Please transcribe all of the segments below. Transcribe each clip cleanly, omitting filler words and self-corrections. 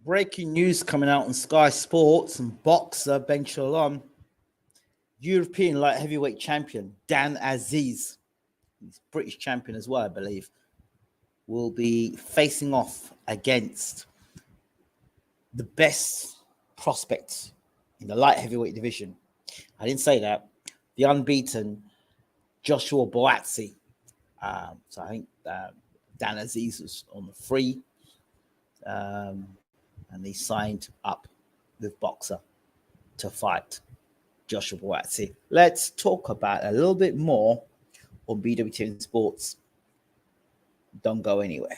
Breaking news coming out on Sky Sports and boxer Ben Shalom, European light heavyweight champion Dan Azeez, he's British champion as well, I believe, will be facing off against the best prospects in the light heavyweight division. I didn't say that. The unbeaten Joshua Buatsi. So I think Dan Azeez was on the free. And he signed up with Boxer to fight Joshua Buatsi. Let's talk about a little bit more on BWTM Sports. Don't go anywhere.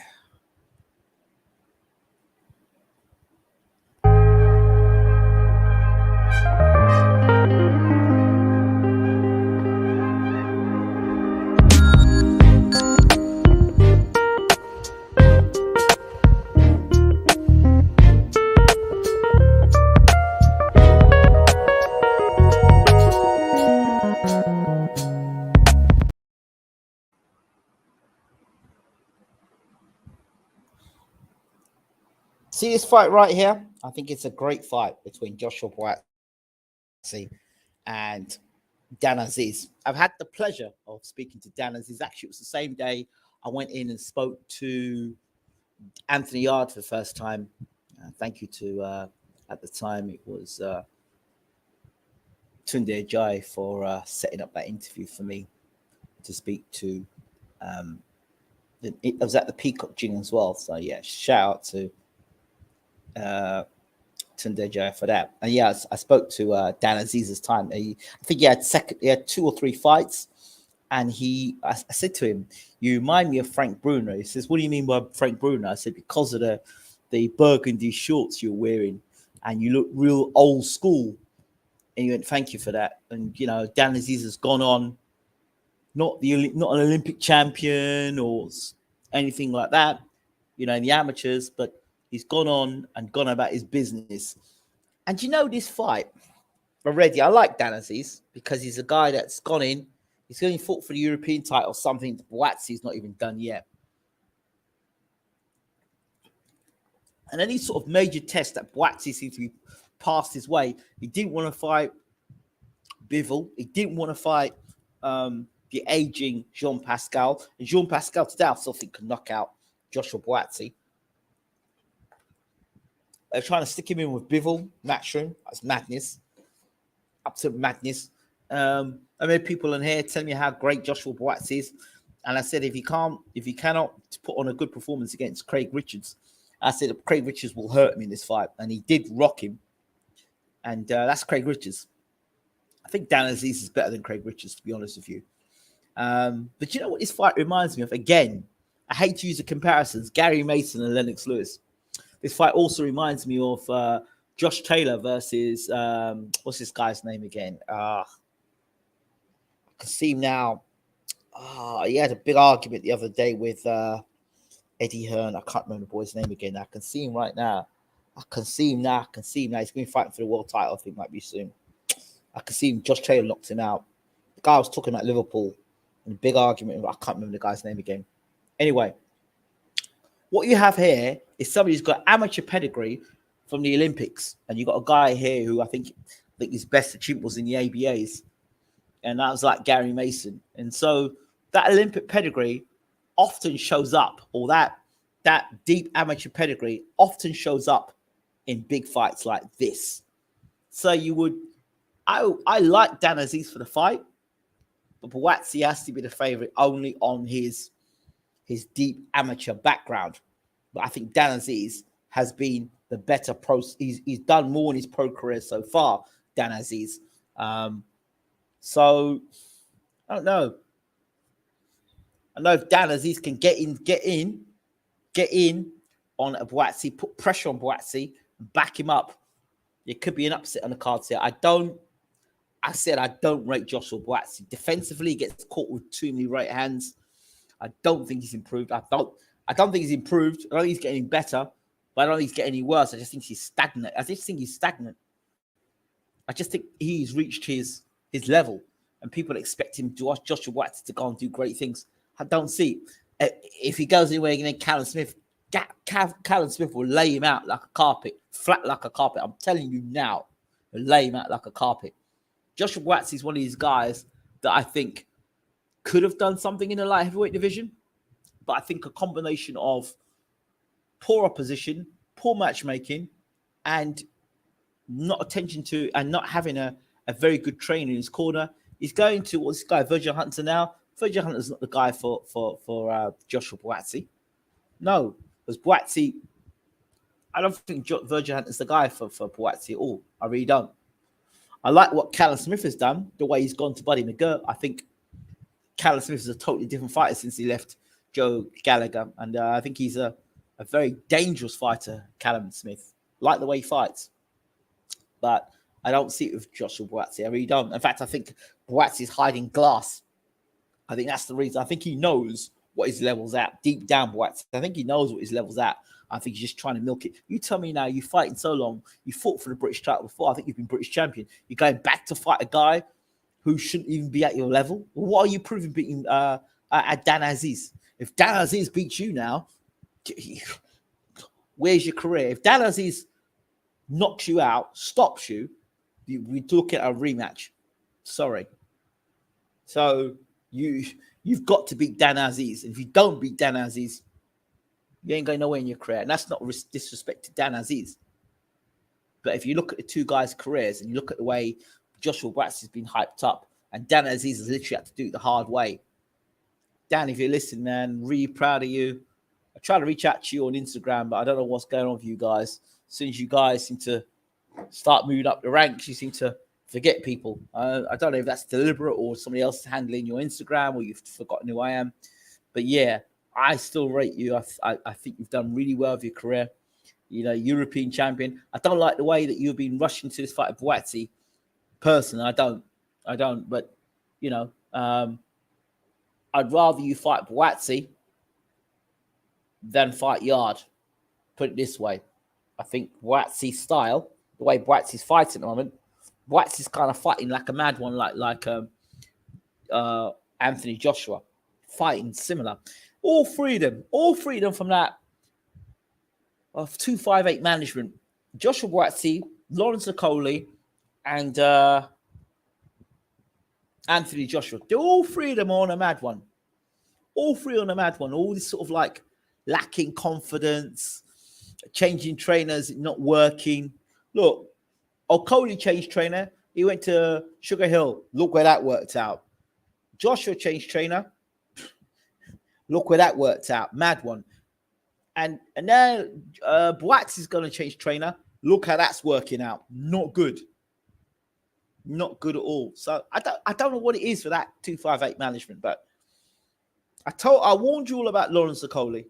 See this fight right here? I think it's a great fight between Joshua Buatsi and Dan Azeez. I've had the pleasure of speaking to Dan Azeez. Actually, it was the same day I went in and spoke to Anthony Yard for the first time. Thank you to, at the time, it was Tunde Ajayi for setting up that interview for me to speak to. It was at the Peacock Gym as well. So, yeah, shout out to Tunde Ajayi for that. And yeah, I spoke to Dan Azeez's time. I think he had 2 or 3 fights, and I said to him, "You remind me of Frank Bruno." He says, "What do you mean by Frank Bruno?" I said, "Because of the burgundy shorts you're wearing, and you look real old school." And he went, "Thank you for that." And you know, Dan Azeez has gone on, not an Olympic champion or anything like that, you know, in the amateurs, but he's gone on and gone about his business. And you know, this fight already, I like Dan Azeez because he's a guy that's gone in. He's going to fought for the European title, something Buatsi's not even done yet. And any sort of major test that Buatsi seems to be passed his way, he didn't want to fight Bivol. He didn't want to fight the aging Jean Pascal. And Jean Pascal today, I still think, can knock out Joshua Buatsi. They're trying to stick him in with Bivol, Matchroom. That's madness. Absolute madness. I mean, people in here telling me how great Joshua Buatsi is. And I said, if he cannot put on a good performance against Craig Richards, I said Craig Richards will hurt him in this fight. And he did rock him. And that's Craig Richards. I think Dan Azeez is better than Craig Richards, to be honest with you. But you know what this fight reminds me of? Again, I hate to use the comparisons. Gary Mason and Lennox Lewis. This fight also reminds me of Josh Taylor versus, what's this guy's name again? I can see him now. He had a big argument the other day with Eddie Hearn. I can't remember the boy's name again. I can see him right now. I can see him now. He's going to be fighting for the world title. I think might be soon. I can see him. Josh Taylor knocked him out. The guy was talking about Liverpool in a big argument. I can't remember the guy's name again. Anyway, what you have here is somebody who's got amateur pedigree from the Olympics, and you got a guy here who I think his best achievement was in the ABAs, and that was like Gary Mason. And so that Olympic pedigree often shows up, or that deep amateur pedigree often shows up in big fights like this. So I like Dan Azeez for the fight, but Buatsi has to be the favorite only on his deep amateur background. But I think Dan Azeez has been the better pro. He's done more in his pro career so far, Dan Azeez. So I don't know. I know if Dan Azeez can get in on Buatsi, put pressure on Buatsi, back him up. It could be an upset on the cards here. I don't rate Joshua Buatsi. Defensively, he gets caught with too many right hands. I don't think he's improved. I don't think he's improved. I don't think he's getting better, but I don't think he's getting any worse. I just think he's stagnant. I just think he's reached his level, and people expect him to watch Joshua Buatsi to go and do great things. I don't see it. If he goes anywhere against Callum Smith, Callum Smith will lay him out like a carpet, flat like a carpet. I'm telling you now, he'll lay him out like a carpet. Joshua Buatsi is one of these guys that I think could have done something in the light heavyweight division, but I think a combination of poor opposition, poor matchmaking, and not attention to and not having a very good trainer in his corner. He's going to what's this guy, Virgil Hunter now. Virgil Hunter's not the guy for Joshua Buatsi. No, because Buatsi, I don't think Virgil Hunter's the guy for Buatsi at all. I really don't. I like what Callum Smith has done, the way he's gone to Buddy McGirt. I think Callum Smith is a totally different fighter since he left Joe Gallagher. And I think he's a very dangerous fighter, Callum Smith. Like the way he fights. But I don't see it with Joshua Buatsi. I really don't. In fact, I think Buatsi is hiding glass. I think that's the reason. I think he knows what his level's at. Deep down, Buatsi. I think he knows what his level's at. I think he's just trying to milk it. You tell me now, you fighting so long. You fought for the British title before. I think you've been British champion. You're going back to fight a guy who shouldn't even be at your level. Well, what are you proving beating at Dan Azeez? If Dan Azeez beats you now, where's your career? If Dan Azeez knocks you out, stops you, we look at a rematch. Sorry. So you've got to beat Dan Azeez. If you don't beat Dan Azeez, you ain't going nowhere in your career. And that's not disrespect to Dan Azeez. But if you look at the two guys' careers and you look at the way Joshua Buatsi has been hyped up and Dan Azeez has literally had to do it the hard way. Dan, if you're listening, man, really proud of you. I try to reach out to you on Instagram, but I don't know what's going on with you guys. As soon as you guys seem to start moving up the ranks, you seem to forget people. I don't know if that's deliberate or somebody else is handling your Instagram or you've forgotten who I am. But yeah, I still rate you. I think you've done really well with your career. You know, European champion. I don't like the way that you've been rushing to this fight of Buatsi. Personally, I don't. But, you know, I'd rather you fight Buatsi than fight Yard. Put it this way. I think Buatsi's style, the way Buatsi's fighting at the moment, Buatsi's kind of fighting like a mad one, like Anthony Joshua. Fighting similar. All three of them from that of 258 management. Joshua Buatsi, Lawrence Okoli, and Anthony Joshua. They're all three of them on a mad one. All three on a mad one. All this sort of like lacking confidence, changing trainers, not working. Look, Okoli changed trainer. He went to Sugar Hill. Look where that worked out. Joshua changed trainer. Look where that worked out. Mad one. And now Buatsi is going to change trainer. Look how that's working out. Not good. Not good at all. So I don't know what it is for that 258 management, but I warned you all about Lawrence Okoli.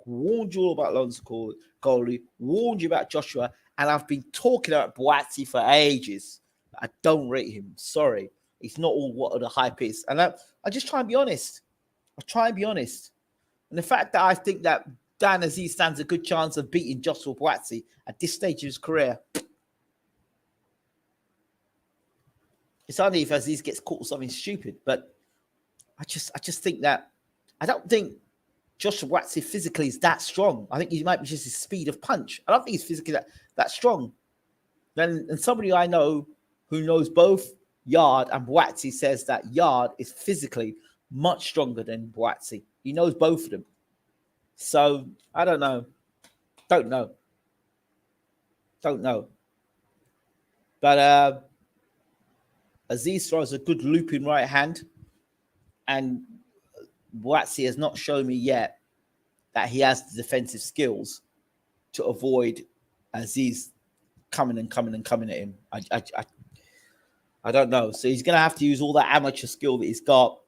Warned you all about Lawrence Okoli. Warned you about Joshua. And I've been talking about Buatsi for ages. I don't rate him. Sorry. It's not all what the hype is. And I just try and be honest. And the fact that I think that Dan Azeez stands a good chance of beating Joshua Buatsi at this stage of his career. It's only if Azeez gets caught with something stupid. But I just think that I don't think Joshua Buatsi physically is that strong. I think he might be just his speed of punch. I don't think he's physically that strong. And somebody I know who knows both Yard and Buatsi says that Yard is physically much stronger than Buatsi. He knows both of them. So, I don't know. Don't know. But Azeez throws a good looping right hand. And Buatsi has not shown me yet that he has the defensive skills to avoid Azeez coming at him. I don't know. So he's going to have to use all that amateur skill that he's got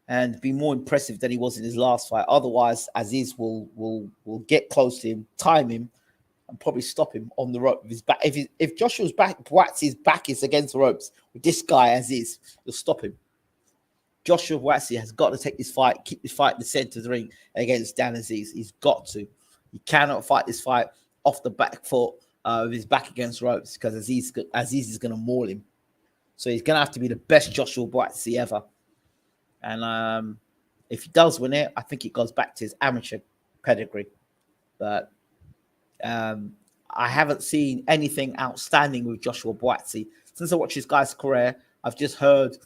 and be more impressive than he was in his last fight. Otherwise, Azeez will get close to him, time him, and probably stop him on the rope with his back. If Joshua's back, Buatsi's back is against the ropes with this guy Azeez, he'll stop him. Joshua Buatsi has got to take this fight, keep this fight in the center of the ring against Dan Azeez. He's got to. He cannot fight this fight off the back foot with his back against ropes because Azeez is going to maul him. So he's going to have to be the best Joshua Buatsi ever. And if he does win it, I think it goes back to his amateur pedigree. But I haven't seen anything outstanding with Joshua Buatsi. Since I watched this guy's career, I've just heard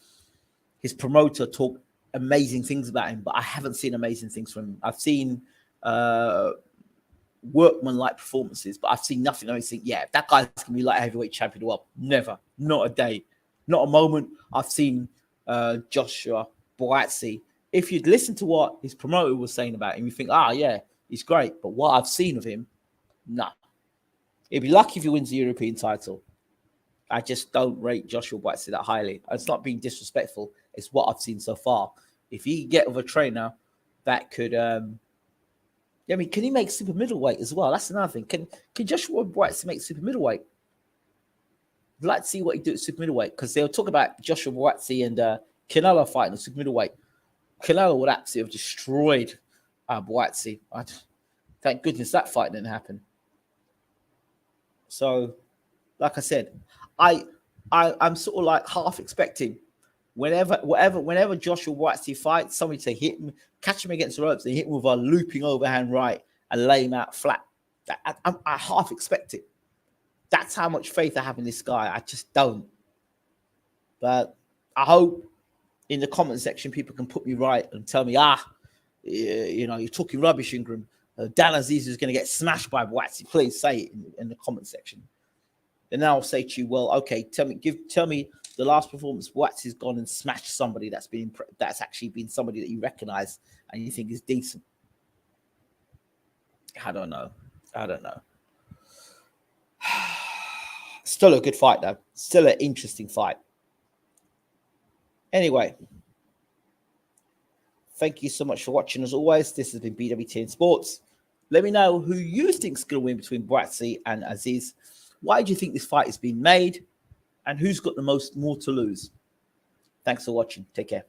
his promoter talk amazing things about him, but I haven't seen amazing things from him. I've seen workman-like performances, but I've seen nothing. I think, yeah, that guy's going to be like a heavyweight champion of the world. Never. Not a day. Not a moment I've seen Joshua Buatsi. If you'd listen to what his promoter was saying about him, you think, yeah, he's great. But what I've seen of him, nah. He'd be lucky if he wins the European title. I just don't rate Joshua Buatsi that highly. It's not being disrespectful. It's what I've seen so far. If he get with a trainer that could, can he make super middleweight as well? That's another thing. Can Joshua Buatsi make super middleweight? I'd like to see what he do at super middleweight, because they'll talk about Joshua Buatsi and Canelo fighting at super middleweight. Canelo would absolutely have destroyed Buatsi. Thank goodness that fight didn't happen. So, like I said, I'm sort of like half expecting whenever Joshua Buatsi fights, somebody to hit him, catch him against the ropes, and hit him with a looping overhand right and lay him out flat. I half expect it. That's how much faith I have in this guy. I just don't. But I hope in the comment section people can put me right and tell me, you're talking rubbish, Ingram. Dan Azeez is going to get smashed by Buatsi. Please say it in the comment section. Then I'll say to you, well, okay, tell me the last performance Buatsi's gone and smashed somebody that's actually been somebody that you recognize and you think is decent. I don't know. Still a good fight, though. Still an interesting fight. Anyway, thank you so much for watching. As always, this has been BWTM Sports. Let me know who you think is going to win between Buatsi and Azeez. Why do you think this fight is being made? And who's got the more to lose? Thanks for watching. Take care.